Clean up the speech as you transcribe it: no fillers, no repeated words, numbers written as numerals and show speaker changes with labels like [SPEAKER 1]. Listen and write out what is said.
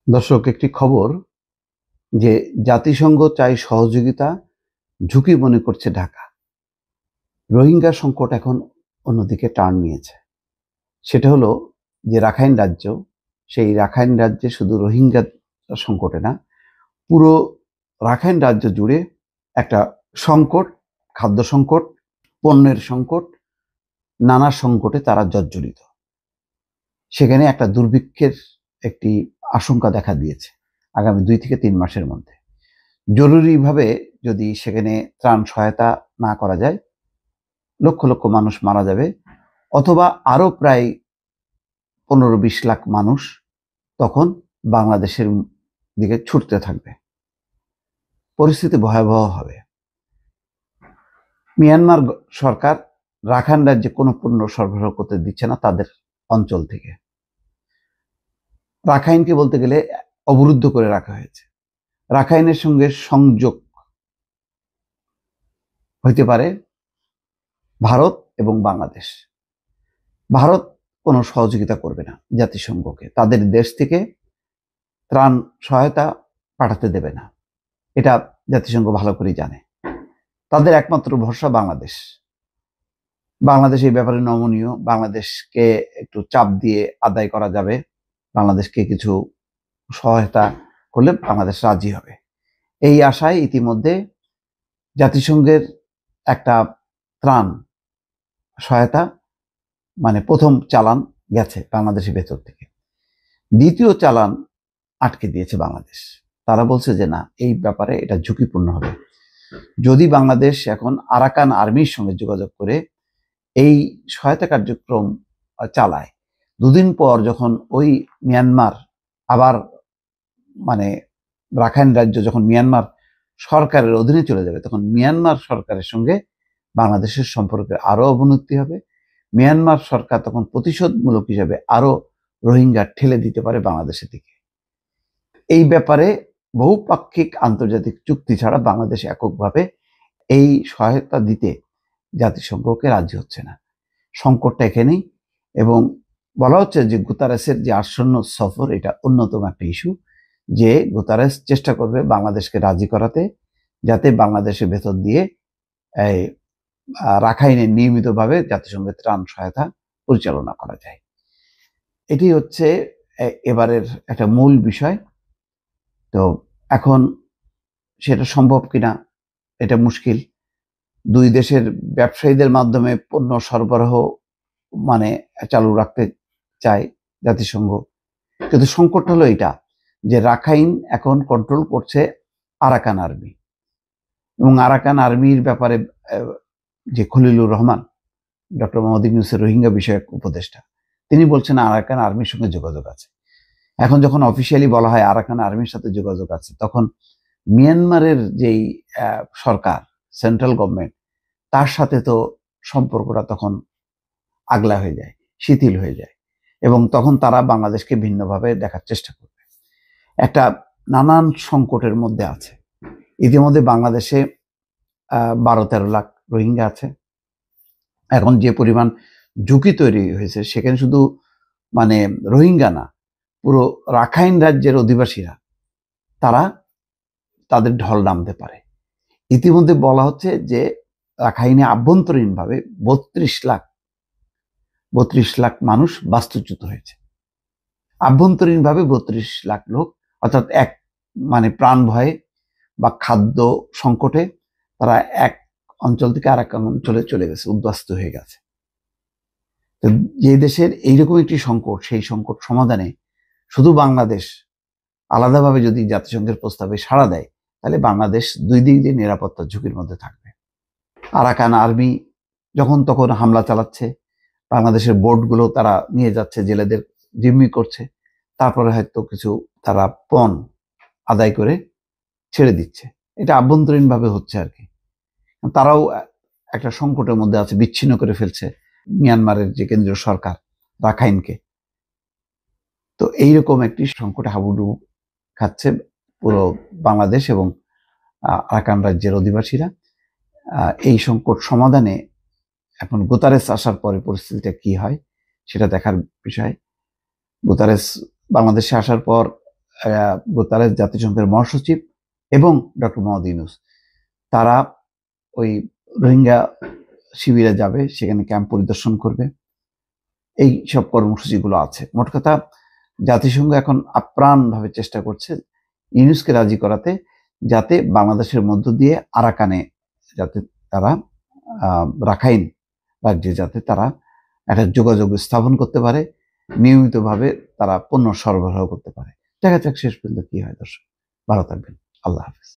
[SPEAKER 1] দর্শক, একটি খবর যে জাতিসংঘ চাই সহযোগিতা, ঝুঁকি মনে করছে ঢাকা। রোহিঙ্গা সংকট এখন অন্যদিকে টার্ন নিয়েছে। সেটা হলো যে রাখাইন রাজ্য, সেই রাখাইন রাজ্যে শুধু রোহিঙ্গা সংকটে না, পুরো রাখাইন রাজ্য জুড়ে একটা সংকট, খাদ্য সংকট, পণ্যের সংকট, নানা সংকটে তারা জর্জরিত। সেখানে একটা দুর্ভিক্ষের একটি আশঙ্কা দেখা দিয়েছে আগামী 2 থেকে 3 মাসের মধ্যে। জরুরিভাবে যদি সেখানে ত্রাণ সহায়তা না করা যায়, লক্ষ লক্ষ মানুষ মারা যাবে, অথবা আরো প্রায় 15-20 লাখ মানুষ তখন বাংলাদেশের দিকে ছুটতে থাকবে। পরিস্থিতি ভয়াবহ হবে। মিয়ানমার সরকার রাখাইন রাজ্যে কোনো পণ্য সরবরাহ করতে দিচ্ছে না তাদের অঞ্চল থেকে। রাখাইনকে বলতে গেলে অবরুদ্ধ করে রাখা হয়েছে। রাখাইনের সঙ্গে সংযোগ হইতে পারে ভারত এবং বাংলাদেশ। ভারত কোনো সহযোগিতা করবে না জাতিসংঘকে, তাদের দেশ থেকে ত্রাণ সহায়তা পাঠাতে দেবে না, এটা জাতিসংঘ ভালো করেই জানে। তাদের একমাত্র ভরসা বাংলাদেশ। বাংলাদেশ এই ব্যাপারে নমনীয়, বাংলাদেশকে একটু চাপ দিয়ে আদায় করা যাবে, বাংলাদেশকে কিছু সহায়তা করলে বাংলাদেশ রাজি হবে, এই আশায় ইতিমধ্যে জাতিসংঘের একটা ত্রাণ সহায়তা মানে প্রথম চালান গেছে বাংলাদেশের ভেতর থেকে। দ্বিতীয় চালান আটকে দিয়েছে বাংলাদেশ। তারা বলছে যে না, এই ব্যাপারে এটা ঝুঁকিপূর্ণ হবে। যদি বাংলাদেশ এখন আরাকান আর্মির সঙ্গে যোগাযোগ করে এই সহায়তা কার্যক্রম চালায়, দুদিন পর যখন ওই মিয়ানমার আবার মানে রাখাইন রাজ্য যখন মিয়ানমার সরকারের অধীনে চলে যাবে, তখন মিয়ানমার সরকারের সঙ্গে বাংলাদেশের সম্পর্কের আরো অবনতি হবে। মিয়ানমার সরকার তখন প্রতিশোধমূলক হিসেবে আরো রোহিঙ্গা ঠেলে দিতে পারে বাংলাদেশের দিকে। এই ব্যাপারে বহুপাক্ষিক আন্তর্জাতিক চুক্তি ছাড়া বাংলাদেশ এককভাবে এই সহায়তা দিতে জাতিসংঘকে রাজি হচ্ছে না। সংকটটা এখানেই। এবং বলা হচ্ছে যে গুতারেসের যে আসন্ন সফর, এটা অন্যতম একটা ইস্যু, যে গুতারেস চেষ্টা করবে বাংলাদেশকে রাজি করাতে, যাতে বাংলাদেশের ভেতর দিয়ে এই রাখাইনে নিয়মিতভাবে জাতিসংঘের ত্রাণ সহায়তা পরিচালনা করা যায়। এটি হচ্ছে এবারের একটা মূল বিষয়। তো এখন সেটা সম্ভব কিনা এটা মুশকিল। দুই দেশের ব্যবসায়ীদের মাধ্যমে পণ্য সরবরাহ মানে চালু রাখতে চায় জাতিসংঘ, কিন্তু সংকট হলো এটা যে রাখাইন এখন কন্ট্রোল করছে আরাকান আর্মি, এবং আরাকান আর্মির ব্যাপারে যে খলিলুর রহমান, ডক্টর মোহাম্মদ ইউনূসের রোহিঙ্গা বিষয়ক উপদেষ্টা, তিনি বলছেন আরাকান আর্মির সঙ্গে যোগাযোগ আছে। এখন যখন অফিসিয়ালি বলা হয় আরাকান আর্মির সাথে যোগাযোগ আছে, তখন মিয়ানমারের যেই সরকার, সেন্ট্রাল গভর্নমেন্ট, তার সাথে তো সম্পর্কটা তখন আগলা হয়ে যায়, শিথিল হয়ে যায়, এবং তখন তারা বাংলাদেশকে ভিন্নভাবে দেখার চেষ্টা করবে। একটা নানান সংকটের মধ্যে আছে। ইতিমধ্যে বাংলাদেশে 12-13 লাখ রোহিঙ্গা আছে। এখন যে পরিমাণ ঝুঁকি তৈরি হয়েছে, সেখানে শুধু মানে রোহিঙ্গা না, পুরো রাখাইন রাজ্যের অধিবাসীরা তারা তাদের ঢল নামতে পারে। ইতিমধ্যে বলা হচ্ছে যে রাখাইনে আভ্যন্তরীণভাবে 32 লাখ মানুষ বাস্তুচ্যুত হয়েছে। আভ্যন্তরীণভাবে 32 লাখ লোক, অর্থাৎ এক মানে প্রাণ ভয়ে বা খাদ্য সংকটে তারা এক অঞ্চল থেকে আরেক অঞ্চলে চলে গেছে, উদ্বাস্তু হয়ে গেছে। তো যে দেশের এইরকম একটি সংকট, সেই সংকট সমাধানে শুধু বাংলাদেশ আলাদাভাবে যদি জাতিসংঘের প্রস্তাবে সাড়া দেয়, তাহলে বাংলাদেশ দুই দিক দিয়ে নিরাপত্তার ঝুঁকির মধ্যে থাকবে। আরাকান আর্মি যখন তখন হামলা চালাচ্ছে, বাংলাদেশের বোটগুলো তারা নিয়ে যাচ্ছে, জেলেদের জিম্মি করছে, তারপরে হয়তো কিছু তারা পণ আদায় করে ছেড়ে দিচ্ছে। এটা আভ্যন্তরীণভাবে হচ্ছে আর কি। তারাও একটা সংকটের মধ্যে আছে, বিচ্ছিন্ন করে ফেলছে মিয়ানমারের যে কেন্দ্রীয় সরকার রাখাইনকে। তো এইরকম একটি সংকটে হাবুডুবু খাচ্ছে পুরো বাংলাদেশ এবং আরাকান রাজ্যের অধিবাসীরা। এই সংকট সমাধানে এখন গুতারেস আসার পরে পরিস্থিতিটা কি হয় সেটা দেখার বিষয়। গুতারেস বাংলাদেশে আসার পর গুতারেস জাতিসংঘের মহাসচিব এবং ডক্টর মোহাম্মদ ইউনূস তারা ওই রোহিঙ্গা শিবিরে যাবে, সেখানে ক্যাম্প পরিদর্শন করবে, এই সব কর্মসূচিগুলো আছে। মোট কথা জাতিসংঘ এখন আপ্রাণভাবে চেষ্টা করছে ইউনূসকে রাজি করাতে, যাতে বাংলাদেশের মধ্য দিয়ে আরাকানে যাতে তারা রাখাইন রাজ্যে যাতে তারা একটা যোগাযোগ স্থাপন করতে পারে, নিয়মিতভাবে তারা পণ্য সরবরাহ করতে পারে। দেখা যাক শেষ পর্যন্ত কি হয়। দর্শক ভালো থাকবেন। আল্লাহ হাফেজ।